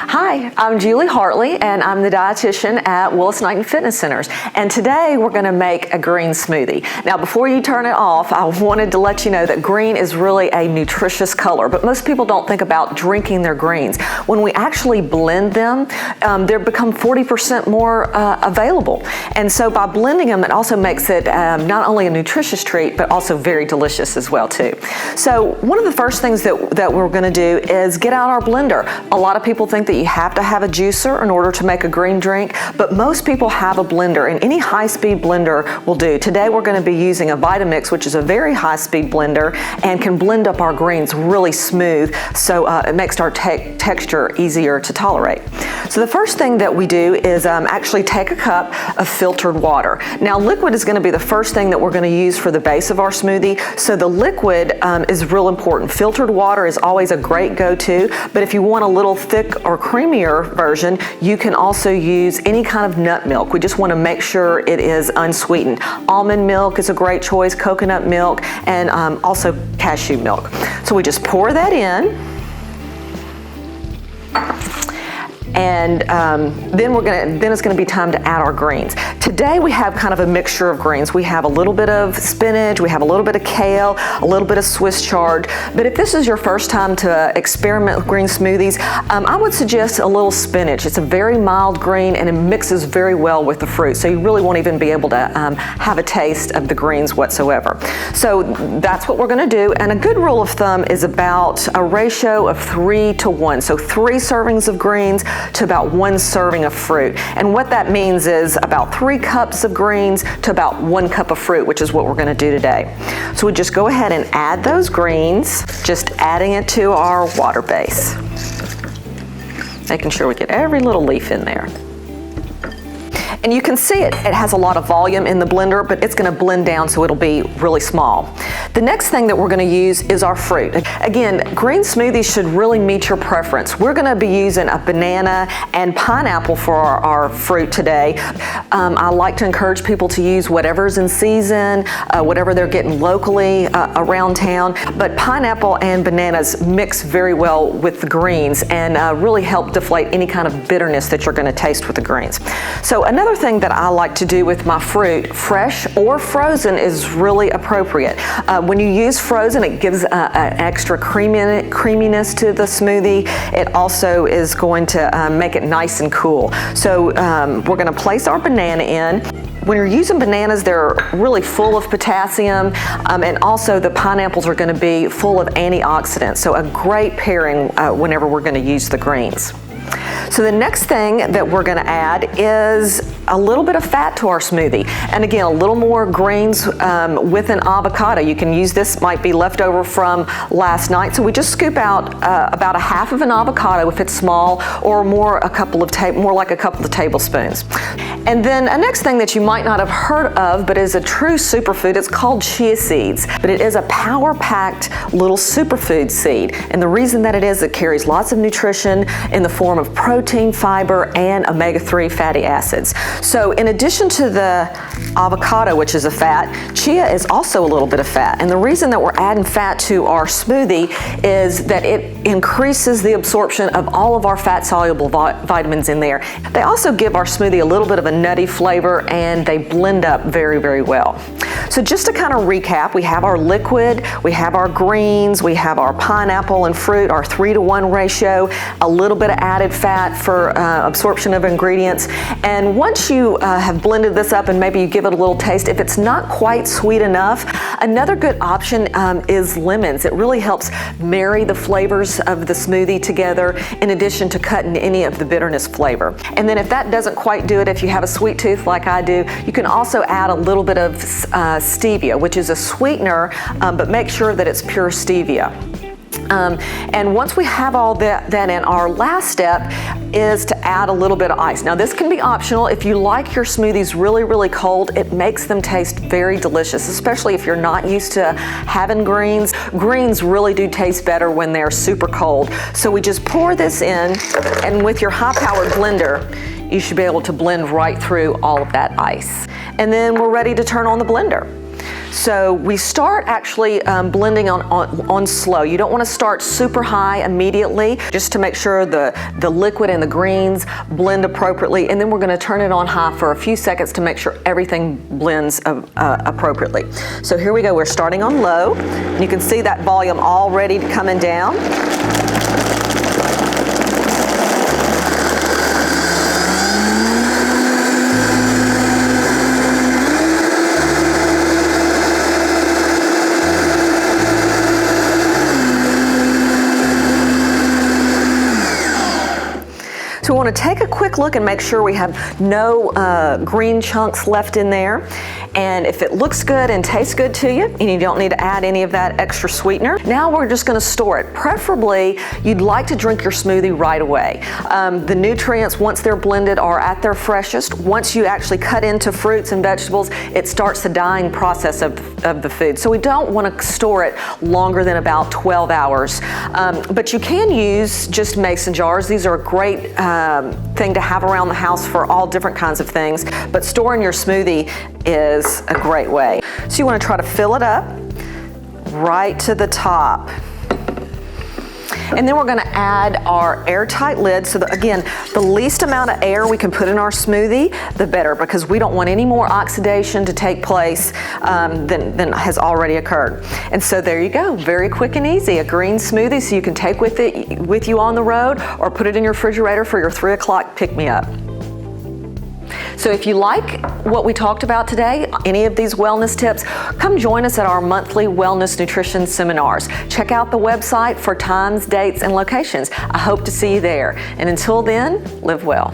Hi, I'm Julie Hartley, and I'm the dietitian at Willis Knighton Fitness Centers. And today we're going to make a green smoothie. Now, before you turn it off, I wanted to let you know that green is really a nutritious color, but most people don't think about drinking their greens. When we actually blend them, they become 40% more available. And so by blending them, it also makes it not only a nutritious treat, but also very delicious as well too. So one of the first things that we're going to do is get out our blender. A lot of people think that you have to have a juicer in order to make a green drink, but most people have a blender, and any high-speed blender will do. Today we're going to be using a Vitamix, which is a very high-speed blender and can blend up our greens really smooth, so it makes our texture easier to tolerate. So the first thing that we do is actually take a cup of filtered water. Now, liquid is going to be the first thing that we're going to use for the base of our smoothie, so the liquid is real important. Filtered water is always a great go-to, but if you want a little thick or creamier version, you can also use any kind of nut milk. We just want to make sure it is unsweetened. Almond milk is a great choice, coconut milk, and also cashew milk. So we just pour that in. And then it's going to be time to add our greens. Today we have kind of a mixture of greens. We have a little bit of spinach, we have a little bit of kale, a little bit of Swiss chard. But if this is your first time to experiment with green smoothies, I would suggest a little spinach. It's a very mild green and it mixes very well with the fruit. So you really won't even be able to have a taste of the greens whatsoever. So that's what we're going to do. And a good rule of thumb is about a ratio of 3 to 1. So 3 servings of greens to about 1 serving of fruit. And what that means is about 3 cups of greens to about 1 cup of fruit, which is what we're going to do today. So we just go ahead and add those greens, just adding it to our water base. Making sure we get every little leaf in there. And you can see it has a lot of volume in the blender, but it's going to blend down so it'll be really small. The next thing that we're going to use is our fruit. Again, green smoothies should really meet your preference. We're going to be using a banana and pineapple for our fruit today. I like to encourage people to use whatever's in season, whatever they're getting locally around town, but pineapple and bananas mix very well with the greens and really help deflate any kind of bitterness that you're going to taste with the greens. So another thing that I like to do with my fruit, fresh or frozen, is really appropriate. When you use frozen, it gives an extra creaminess to the smoothie. It also is going to make it nice and cool. So we're going to place our banana in. When you're using bananas, they're really full of potassium, and also the pineapples are going to be full of antioxidants. So a great pairing whenever we're going to use the greens. So the next thing that we're going to add is a little bit of fat to our smoothie. And again, a little more greens with an avocado. You can use this, might be left over from last night. So we just scoop out about a half of an avocado if it's small, or more like a couple of tablespoons. And then a next thing that you might not have heard of, but is a true superfood, it's called Chia Seeds. But it is a power-packed little superfood seed. And the reason that it is, it carries lots of nutrition in the form of protein, fiber, and omega-3 fatty acids. So in addition to the avocado, which is a fat, chia is also a little bit of fat. And the reason that we're adding fat to our smoothie is that it increases the absorption of all of our fat-soluble vitamins in there. They also give our smoothie a little bit of a nutty flavor, and they blend up very, very well. So just to kind of recap, we have our liquid, we have our greens, we have our pineapple and fruit, our 3 to 1 ratio, a little bit of added fat for absorption of ingredients. And once you have blended this up and maybe you give it a little taste, if it's not quite sweet enough, another good option is lemons. It really helps marry the flavors of the smoothie together, in addition to cutting any of the bitterness flavor. And then if that doesn't quite do it, if you have a sweet tooth like I do, you can also add a little bit of stevia, which is a sweetener, but make sure that it's pure stevia. And once we have all that in, our last step is to add a little bit of ice. Now this can be optional. If you like your smoothies really, really cold, it makes them taste very delicious, especially if you're not used to having greens. Greens really do taste better when they're super cold. So we just pour this in, and with your high-powered blender, you should be able to blend right through all of that ice. And then we're ready to turn on the blender. So we start actually blending on slow. You don't want to start super high immediately, just to make sure the liquid and the greens blend appropriately, and then we're going to turn it on high for a few seconds to make sure everything blends appropriately. So here we go, we're starting on low. And you can see that volume already coming down. So we want to take a quick look and make sure we have no green chunks left in there. And if it looks good and tastes good to you, and you don't need to add any of that extra sweetener, now we're just going to store it. Preferably, you'd like to drink your smoothie right away. The nutrients, once they're blended, are at their freshest. Once you actually cut into fruits and vegetables, it starts the dying process of the food. So we don't want to store it longer than about 12 hours. But you can use just mason jars. These are a great thing to have around the house for all different kinds of things. But storing your smoothie is a great way. So you want to try to fill it up right to the top. And then we're going to add our airtight lid. So again, the least amount of air we can put in our smoothie, the better, because we don't want any more oxidation to take place than has already occurred. And so there you go, very quick and easy, a green smoothie so you can take with you on the road, or put it in your refrigerator for your 3 o'clock pick-me-up. So if you like what we talked about today, any of these wellness tips, come join us at our monthly wellness nutrition seminars. Check out the website for times, dates, and locations. I hope to see you there. And until then, live well.